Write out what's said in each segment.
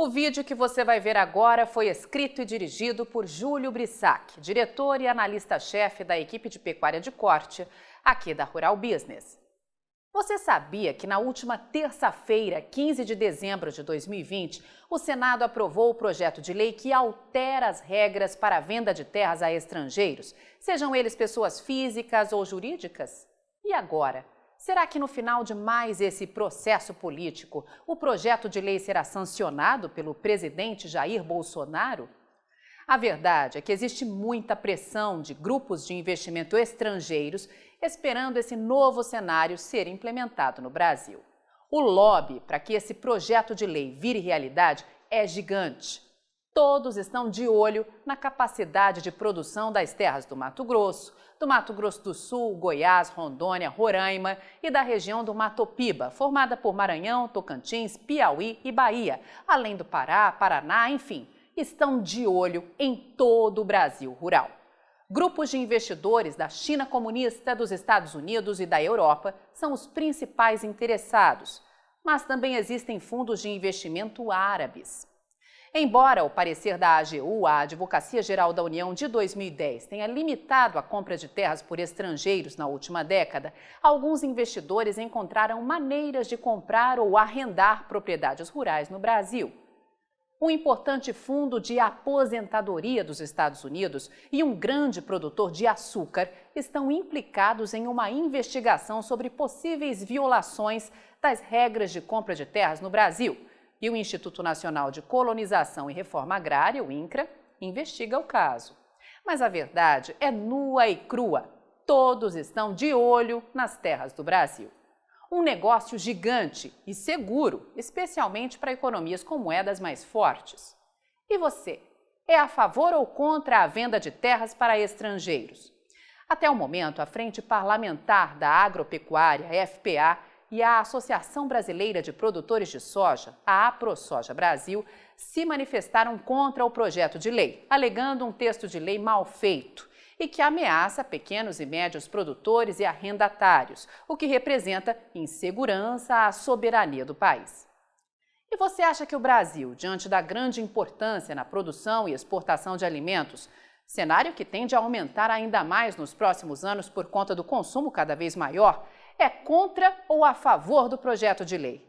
O vídeo que você vai ver agora foi escrito e dirigido por Júlio Brissac, diretor e analista-chefe da equipe de pecuária de corte aqui da Rural Business. Você sabia que na última terça-feira, 15 de dezembro de 2020, o Senado aprovou o projeto de lei que altera as regras para a venda de terras a estrangeiros, sejam eles pessoas físicas ou jurídicas? E agora? Será que no final de mais esse processo político, o projeto de lei será sancionado pelo presidente Jair Bolsonaro? A verdade é que existe muita pressão de grupos de investimento estrangeiros esperando esse novo cenário ser implementado no Brasil. O lobby para que esse projeto de lei vire realidade é gigante. Todos estão de olho na capacidade de produção das terras do Mato Grosso do Sul, Goiás, Rondônia, Roraima e da região do Mato Piba, formada por Maranhão, Tocantins, Piauí e Bahia, além do Pará, Paraná, enfim, estão de olho em todo o Brasil rural. Grupos de investidores da China comunista, dos Estados Unidos e da Europa são os principais interessados, mas também existem fundos de investimento árabes. Embora o parecer da AGU, a Advocacia Geral da União de 2010, tenha limitado a compra de terras por estrangeiros na última década, alguns investidores encontraram maneiras de comprar ou arrendar propriedades rurais no Brasil. Um importante fundo de aposentadoria dos Estados Unidos e um grande produtor de açúcar estão implicados em uma investigação sobre possíveis violações das regras de compra de terras no Brasil. E o Instituto Nacional de Colonização e Reforma Agrária, o INCRA, investiga o caso. Mas a verdade é nua e crua. Todos estão de olho nas terras do Brasil. Um negócio gigante e seguro, especialmente para economias com moedas mais fortes. E você, é a favor ou contra a venda de terras para estrangeiros? Até o momento, a Frente Parlamentar da Agropecuária, FPA, e a Associação Brasileira de Produtores de Soja, a AproSoja Brasil, se manifestaram contra o projeto de lei, alegando um texto de lei mal feito e que ameaça pequenos e médios produtores e arrendatários, o que representa insegurança à soberania do país. E você acha que o Brasil, diante da grande importância na produção e exportação de alimentos, cenário que tende a aumentar ainda mais nos próximos anos por conta do consumo cada vez maior, é contra ou a favor do projeto de lei?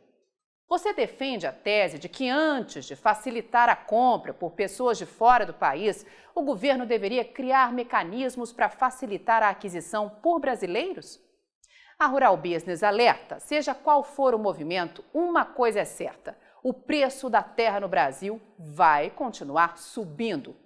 Você defende a tese de que antes de facilitar a compra por pessoas de fora do país, o governo deveria criar mecanismos para facilitar a aquisição por brasileiros? A Rural Business alerta, seja qual for o movimento, uma coisa é certa: o preço da terra no Brasil vai continuar subindo.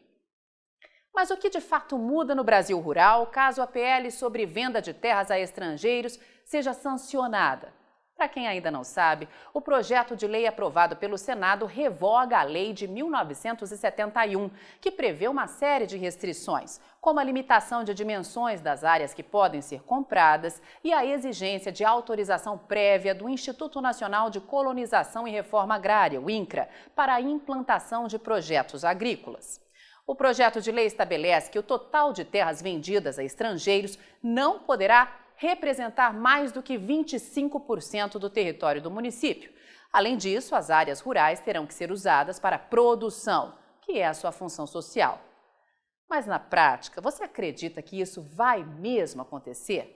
Mas o que de fato muda no Brasil rural caso a PL sobre venda de terras a estrangeiros seja sancionada? Para quem ainda não sabe, o projeto de lei aprovado pelo Senado revoga a lei de 1971, que prevê uma série de restrições, como a limitação de dimensões das áreas que podem ser compradas e a exigência de autorização prévia do Instituto Nacional de Colonização e Reforma Agrária, o INCRA, para a implantação de projetos agrícolas. O projeto de lei estabelece que o total de terras vendidas a estrangeiros não poderá representar mais do que 25% do território do município. Além disso, as áreas rurais terão que ser usadas para produção, que é a sua função social. Mas na prática, você acredita que isso vai mesmo acontecer?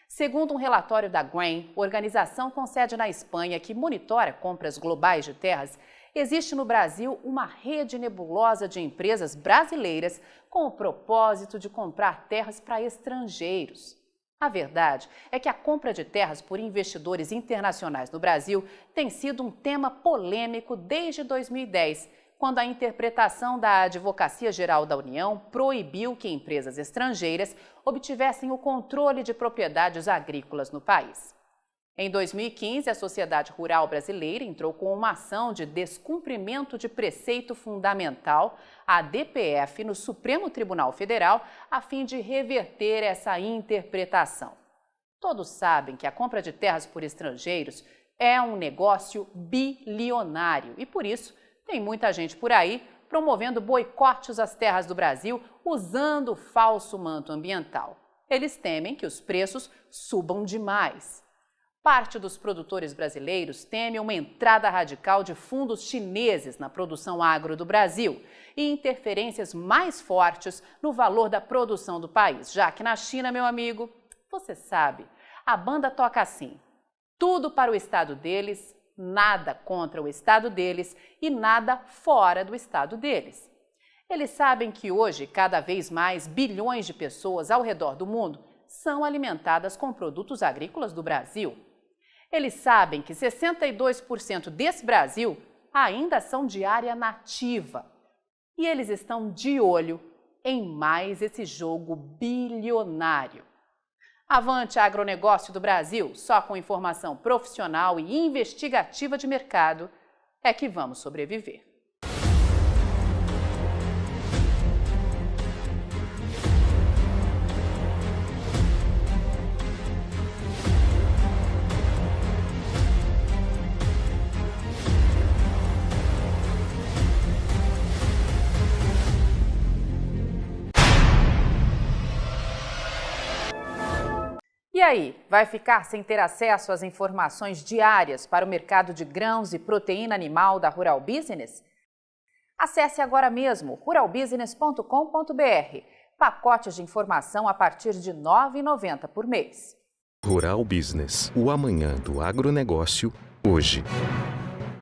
Segundo um relatório da Grain, organização com sede na Espanha que monitora compras globais de terras, existe no Brasil uma rede nebulosa de empresas brasileiras com o propósito de comprar terras para estrangeiros. A verdade é que a compra de terras por investidores internacionais no Brasil tem sido um tema polêmico desde 2010, quando a interpretação da Advocacia Geral da União proibiu que empresas estrangeiras obtivessem o controle de propriedades agrícolas no país. Em 2015, a Sociedade Rural Brasileira entrou com uma ação de descumprimento de preceito fundamental, a DPF, no Supremo Tribunal Federal, a fim de reverter essa interpretação. Todos sabem que a compra de terras por estrangeiros é um negócio bilionário e, por isso, tem muita gente por aí promovendo boicotes às terras do Brasil usando o falso manto ambiental. Eles temem que os preços subam demais. Parte dos produtores brasileiros teme uma entrada radical de fundos chineses na produção agro do Brasil e interferências mais fortes no valor da produção do país, já que na China, meu amigo, você sabe, a banda toca assim: tudo para o estado deles, nada contra o estado deles e nada fora do estado deles. Eles sabem que hoje, cada vez mais, bilhões de pessoas ao redor do mundo são alimentadas com produtos agrícolas do Brasil. Eles sabem que 62% desse Brasil ainda são de área nativa. E eles estão de olho em mais esse jogo bilionário. Avante Agronegócio do Brasil, só com informação profissional e investigativa de mercado é que vamos sobreviver. E aí, vai ficar sem ter acesso às informações diárias para o mercado de grãos e proteína animal da Rural Business? Acesse agora mesmo ruralbusiness.com.br. Pacotes de informação a partir de R$ 9,90 por mês. Rural Business, o amanhã do agronegócio, hoje.